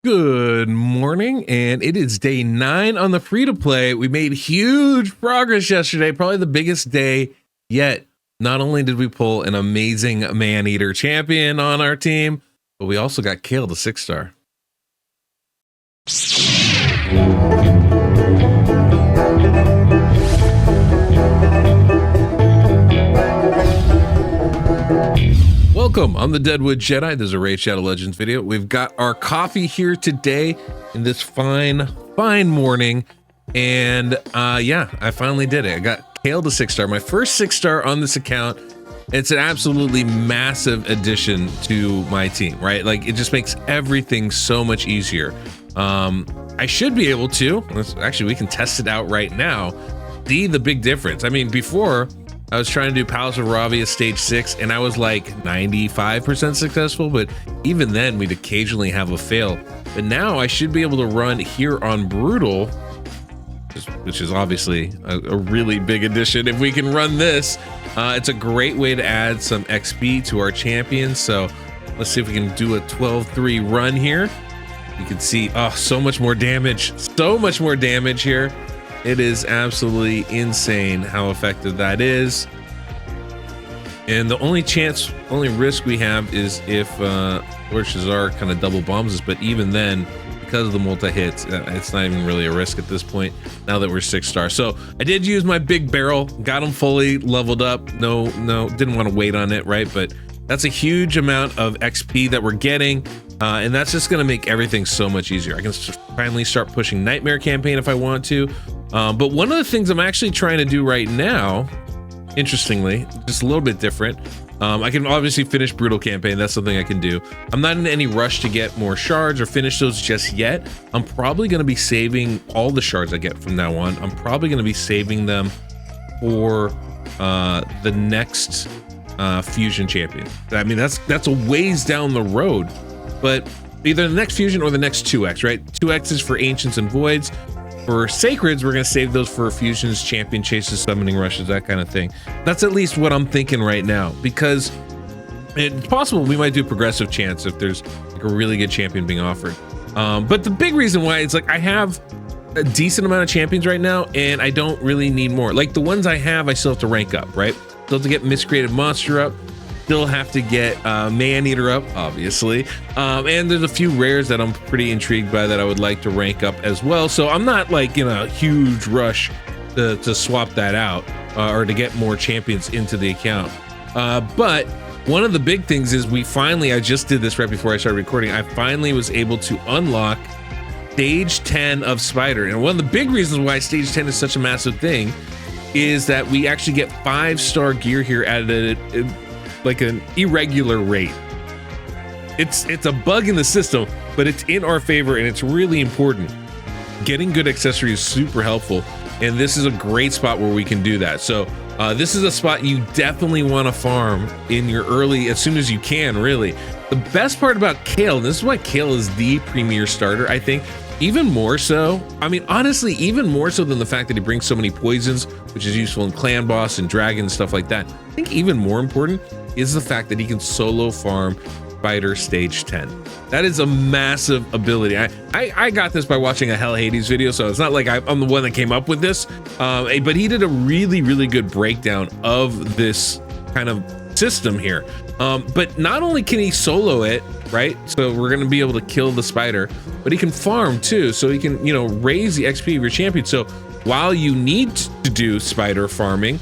Good morning, and it is day 9 on the free-to-play. We made huge progress yesterday, probably the biggest day yet. Not only did we pull an amazing man-eater champion on our team, but we also got Kale to 6-star. Welcome, I'm the DeadwoodJedi. This is a Raid Shadow Legends video. We've got our coffee here today in this fine morning. And yeah, I finally did it. I got Kale to 6-star, my first 6-star on this account. It's an absolutely massive addition to my team, right? Like, it just makes everything so much easier. I should be able to, actually we can test it out right now, see the big difference. I mean, before I was trying to do Palace of Ravia stage 6 and I was like 95% successful, but even then we'd occasionally have a fail. But now I should be able to run here on Brutal, which is obviously a really big addition. If we can run this, it's a great way to add some XP to our champions. So let's see if we can do a 12-3 run here. You can see, oh, so much more damage here. It is absolutely insane how effective that is. And the only risk we have is if Lord Shazar kind of double bombs us, but even then, because of the multi-hits, it's not even really a risk at this point, now that we're 6-star. So I did use my big barrel, got him fully leveled up. No, didn't want to wait on it, right? But that's a huge amount of XP that we're getting. And that's just going to make everything so much easier. I can finally start pushing Nightmare campaign if I want to. But one of the things I'm actually trying to do right now, interestingly, just a little bit different. I can obviously finish Brutal campaign. That's something I can do. I'm not in any rush to get more shards or finish those just yet. I'm probably going to be saving all the shards I get from now on. I'm probably going to be saving them for the next fusion champion. I mean, that's a ways down the road, but either the next fusion or the next 2x, right? 2x is for ancients and voids. For sacreds, we're going to save those for fusions, champion chases, summoning rushes, that kind of thing. That's at least what I'm thinking right now, because it's possible we might do progressive chance if there's like a really good champion being offered. But the big reason why it's like I have a decent amount of champions right now and I don't really need more. Like the ones I have, I still have to rank up, right? Still have to get Miscreated Monster up, still have to get Man-Eater up, obviously. And there's a few rares that I'm pretty intrigued by that I would like to rank up as well. So I'm not like in a huge rush to swap that out or to get more champions into the account. But one of the big things is I just did this right before I started recording. I finally was able to unlock stage 10 of Spider. And one of the big reasons why stage 10 is such a massive thing is that we actually get 5-star gear here at like an irregular rate. It's a bug in the system, but it's in our favor and it's really important. Getting good accessories is super helpful, and this is a great spot where we can do that. So this is a spot you definitely want to farm in your early, as soon as you can, really. The best part about Kale, and this is why Kale is the premier starter, I think, even more so, I mean, honestly, even more so than the fact that he brings so many poisons, which is useful in clan boss and dragon and stuff like that. I think even more important is the fact that he can solo farm Spider stage 10. That is a massive ability. I got this by watching a Hell Hades video, so it's not like I'm the one that came up with this, but he did a really good breakdown of this kind of system here. But not only can he solo it, right? So we're going to be able to kill the spider, but he can farm too. So he can, you know, raise the XP of your champion. So while you need to do spider farming,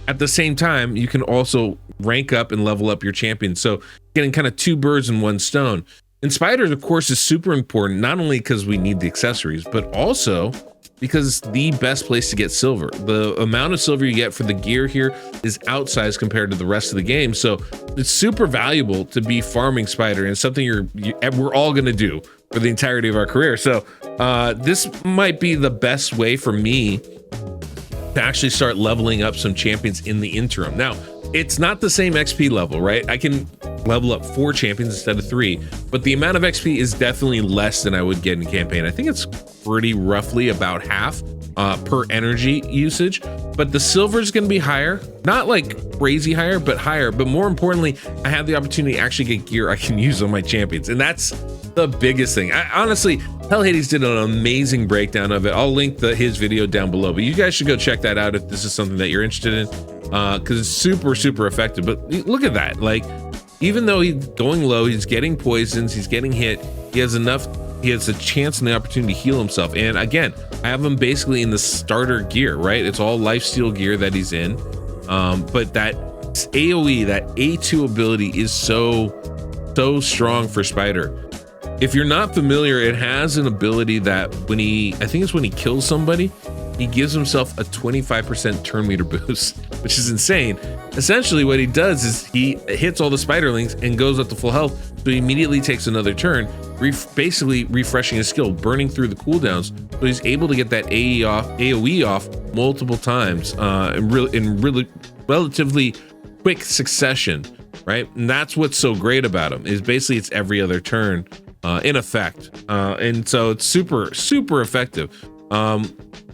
at the same time, you can also rank up and level up your champion. So getting kind of 2 birds in 1 stone. And spiders, of course, is super important, not only because we need the accessories, but also because it's the best place to get silver. The amount of silver you get for the gear here is outsized compared to the rest of the game. So it's super valuable to be farming spider, and something we're all gonna do for the entirety of our career. So this might be the best way for me to actually start leveling up some champions in the interim. Now, it's not the same XP level, right? I can level up 4 champions instead of 3, but the amount of XP is definitely less than I would get in campaign. I think it's pretty roughly about half per energy usage, but the silver is going to be higher, not like crazy higher, but higher. But more importantly, I have the opportunity to actually get gear I can use on my champions, and that's the biggest thing. Honestly, Hell Hades did an amazing breakdown of it. I'll link his video down below, but you guys should go check that out if this is something that you're interested in, because it's super effective. But look at that, like, even though he's going low, he's getting poisons, he's getting hit, he has a chance and the opportunity to heal himself. And again, I have him basically in the starter gear, right? It's all lifesteal gear that he's in, but that AoE, that A2 ability is so strong for Spider. If you're not familiar, it has an ability that when he kills somebody, he gives himself a 25% turn meter boost, which is insane. Essentially what he does is he hits all the spiderlings and goes up to full health, so he immediately takes another turn, basically refreshing his skill, burning through the cooldowns, so he's able to get that AoE off multiple times in really relatively quick succession, right? And that's what's so great about him, is basically it's every other turn in effect, and so it's super effective.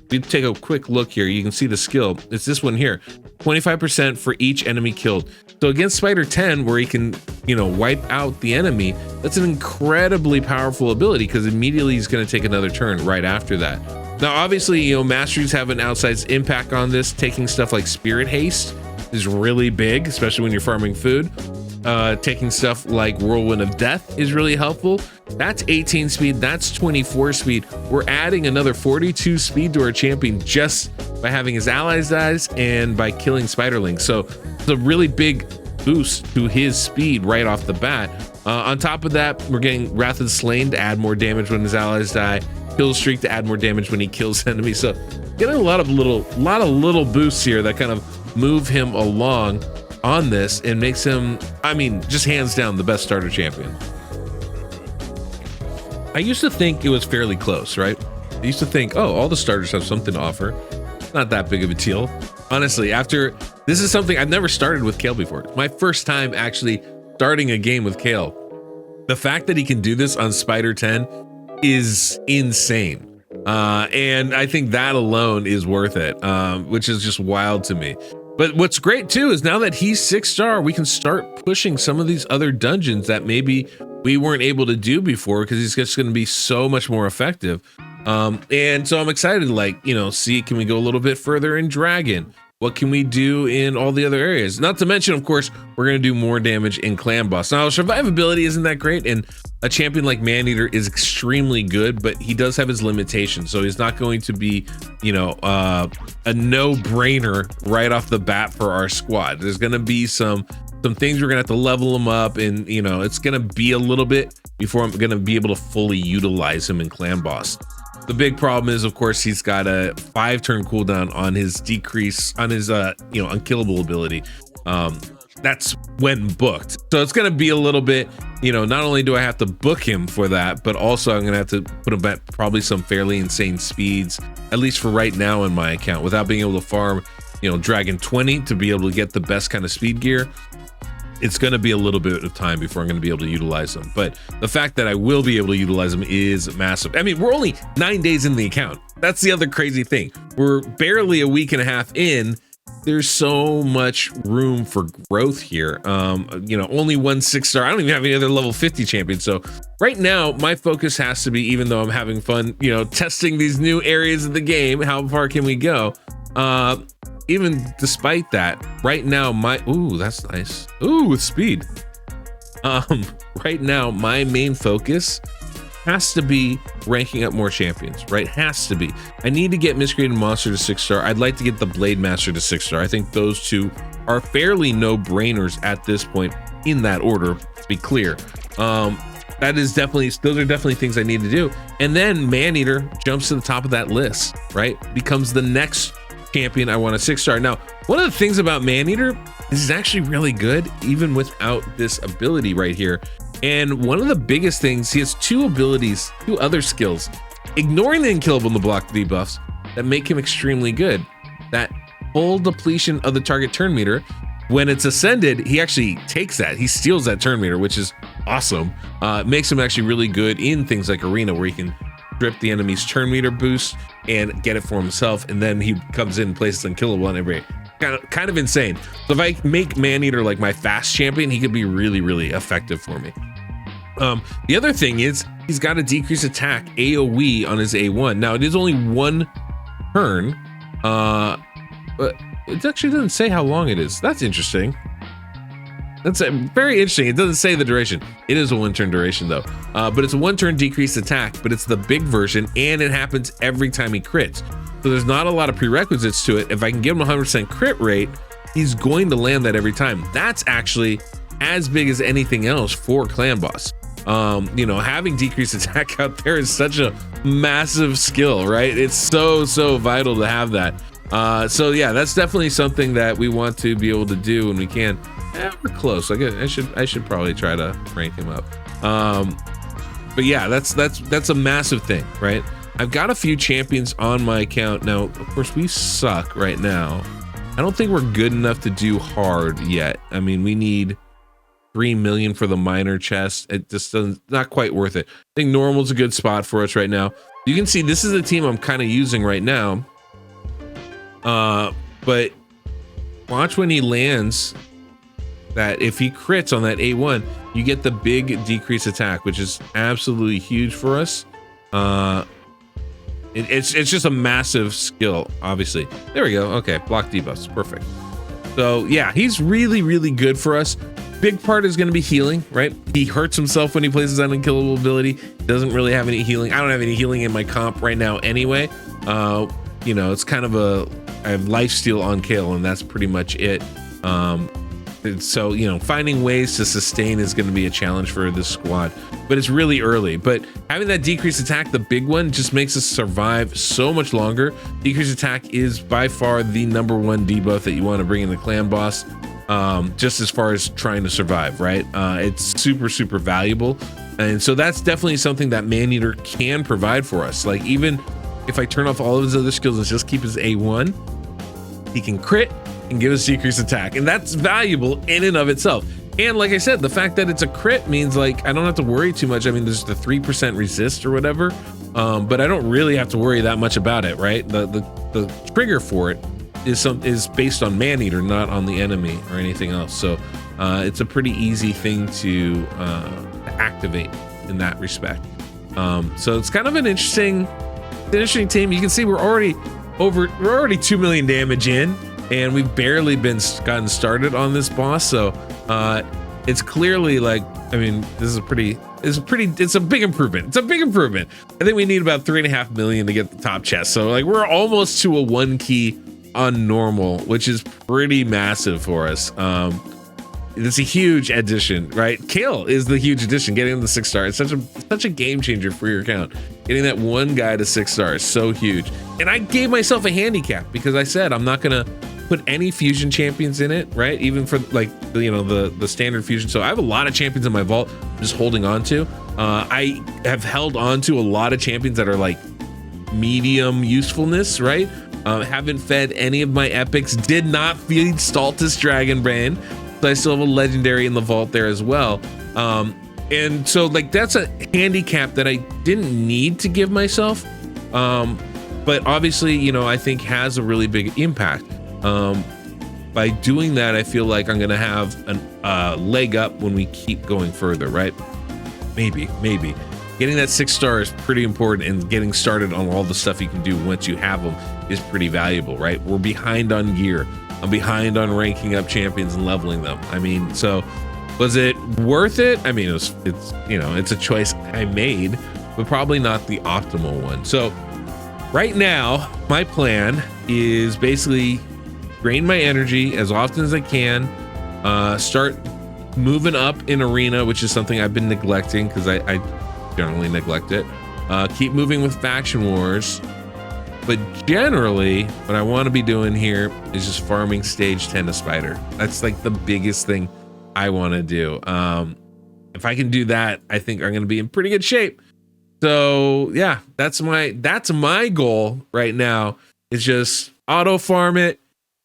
If you take a quick look here, you can see the skill. It's this one here, 25% for each enemy killed. So against Spider 10, where he can, wipe out the enemy, that's an incredibly powerful ability, because immediately he's going to take another turn right after that. Now, obviously, masteries have an outsized impact on this. Taking stuff like Spirit Haste is really big, especially when you're farming food. Taking stuff like Whirlwind of Death is really helpful. That's 18 speed, that's 24 speed. We're adding another 42 speed to our champion just by having his allies die and by killing spiderlings. So it's a really big boost to his speed right off the bat. On top of that, we're getting Wrath of the Slain to add more damage when his allies die, Kill Streak to add more damage when he kills enemies. So getting a lot of little boosts here that kind of move him along on this and makes him, just hands down the best starter champion. I used to think it was fairly close, right? I used to think, oh, all the starters have something to offer. Not that big of a deal. Honestly, this is something I've never started with Kale before. It's my first time actually starting a game with Kale. The fact that he can do this on Spider 10 is insane. And I think that alone is worth it, which is just wild to me. But what's great too is now that he's 6-star, we can start pushing some of these other dungeons that maybe we weren't able to do before, because he's just going to be so much more effective. And so I'm excited to see, can we go a little bit further in Dragon? What can we do in all the other areas? Not to mention, of course, we're going to do more damage in Clan Boss. Now, survivability isn't that great, and a champion like Maneater is extremely good, but he does have his limitations, so he's not going to be, a no-brainer right off the bat for our squad. There's going to be some things we're going to have to level him up, and, it's going to be a little bit before I'm going to be able to fully utilize him in Clan Boss. The big problem is, of course, he's got a 5-turn cooldown on his unkillable ability. That's when booked. So it's going to be a little bit, not only do I have to book him for that, but also I'm going to have to put him at probably some fairly insane speeds, at least for right now in my account, without being able to farm, Dragon 20 to be able to get the best kind of speed gear. It's going to be a little bit of time before I'm going to be able to utilize them. But the fact that I will be able to utilize them is massive. We're only 9 days in the account. That's the other crazy thing. We're barely a week and a half in. There's so much room for growth here. Only one 6-star. I don't even have any other level 50 champions. So right now, my focus has to be, even though I'm having fun, testing these new areas of the game, how far can we go? Even despite that, right now, that's nice. Ooh, with speed. Right now, my main focus has to be ranking up more champions, right? Has to be. I need to get Miscreated Monster to 6-star. I'd like to get the Blade Master to 6-star. I think those two are fairly no-brainers at this point in that order, to be clear. Those are definitely things I need to do. And then Maneater jumps to the top of that list, right? Becomes the next champion I want a 6-star. Now, one of the things about Maneater is he's actually really good even without this ability right here. And one of the biggest things, he has 2 other skills, ignoring the unkillable and the block debuffs, that make him extremely good. That full depletion of the target turn meter, when it's ascended, he actually takes that. He steals that turn meter, which is awesome. Makes him actually really good in things like Arena, where he can strip the enemy's turn meter boost and get it for himself, and then he comes in and places unkillable on every. Kind of insane. So if I make Maneater like my fast champion, he could be really, really effective for me. The other thing is he's got a decrease attack AoE on his A1. Now it is only one turn, but it actually doesn't say how long it is. That's interesting. That's very interesting. It doesn't say the duration. It is a 1 turn duration though, but it's a 1 turn decreased attack, but it's the big version, and it happens every time he crits. So there's not a lot of prerequisites to it. If I can give him 100% crit rate, he's going to land that every time. That's actually as big as anything else for clan boss. You know, having decreased attack out there is such a massive skill, right? It's so vital to have that. So yeah, that's definitely something that we want to be able to do when we can. We're close. I should probably try to rank him up. But yeah, that's a massive thing, right? I've got a few champions on my account now. Of course, we suck right now. I don't think we're good enough to do hard yet. I mean, we need 3 million for the minor chest. It just doesn't, not quite worth it. I think normal's a good spot for us right now. You can see this is the team I'm kind of using right now. But watch when he lands that if he crits on that A1, you get the big decrease attack, which is absolutely huge for us. It's just a massive skill, obviously. There we go. Okay, block debuffs, perfect. So yeah, he's really good for us. Big part is going to be healing, right? He hurts himself when he plays his unkillable ability. Doesn't really have any healing. I don't have any healing in my comp right now anyway. You know, it's kind of I have lifesteal on Kale, and that's pretty much it. So, you know, finding ways to sustain is going to be a challenge for this squad, but it's really early. But having that decreased attack, the big one, just makes us survive so much longer. Decreased attack is by far the #1 debuff that you want to bring in the clan boss, just as far as trying to survive, right? It's super valuable. And so that's definitely something that Maneater can provide for us. Like, even if I turn off all of his other skills and just keep his A1, he can crit and give us decreased attack, and that's valuable in and of itself. And like I said, the fact that it's a crit means like I don't have to worry too much. I mean, there's the 3% resist or whatever, but I don't really have to worry that much about it, right? The trigger for it is based on Maneater, not on the enemy or anything else. So it's a pretty easy thing to activate in that respect. So it's kind of an interesting team. You can see we're already 2 million damage in, and we've barely gotten started on this boss. So it's clearly like, I mean, it's a big improvement. It's a big improvement. I think we need about 3.5 million to get the top chest. So like we're almost to a 1 key on normal, which is pretty massive for us. It's a huge addition, right? Kale is the huge addition. Getting the 6-star, it's such a game changer for your account. Getting that one guy to 6 stars, so huge. And I gave myself a handicap because I said I'm not gonna put any fusion champions in it, right? Even for like the standard fusion. So I have a lot of champions in my vault I'm just holding on to. I have held on to a lot of champions that are like medium usefulness, right? Haven't fed any of my epics. Did not feed Stultus Dragonbrand. So I still have a legendary in the vault there as well. And so like that's a handicap that I didn't need to give myself. But obviously, I think has a really big impact. By doing that, I feel like I'm gonna have a leg up when we keep going further, right? Maybe. Getting that 6-star is pretty important, and getting started on all the stuff you can do once you have them is pretty valuable, right? We're behind on gear. I'm behind on ranking up champions and leveling them. I mean, so was it worth it? I mean, it's a choice I made, but probably not the optimal one. So right now, my plan is basically drain my energy as often as I can, start moving up in arena, which is something I've been neglecting because I generally neglect it. Keep moving with faction wars. But generally, what I want to be doing here is just farming stage 10 to Spider. That's like the biggest thing I want to do. If I can do that, I think I'm going to be in pretty good shape. So yeah, that's my goal right now, is just auto farm it,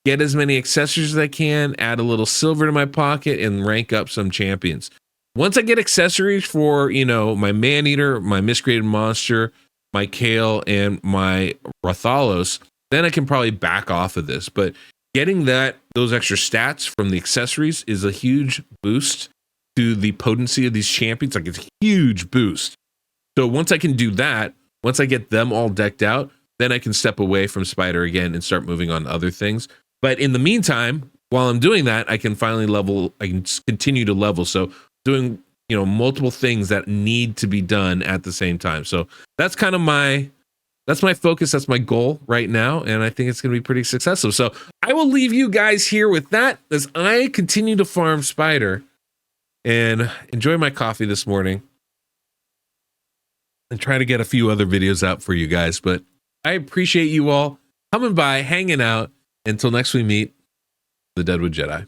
get as many accessories as I can, add a little silver to my pocket, and rank up some champions. Once I get accessories for, my Maneater, my Miscreated Monster, my Kale and my Rathalos, then I can probably back off of this. But getting those extra stats from the accessories is a huge boost to the potency of these champions. Like, it's a huge boost. So once I can do that, once I get them all decked out, then I can step away from Spider again and start moving on to other things. But in the meantime, while I'm doing that, I can finally level. I can continue to level. So doing, multiple things that need to be done at the same time. So that's kind of that's my focus. That's my goal right now. And I think it's going to be pretty successful. So I will leave you guys here with that as I continue to farm Spider and enjoy my coffee this morning and try to get a few other videos out for you guys. But I appreciate you all coming by, hanging out. Until next we meet, the Deadwood Jedi.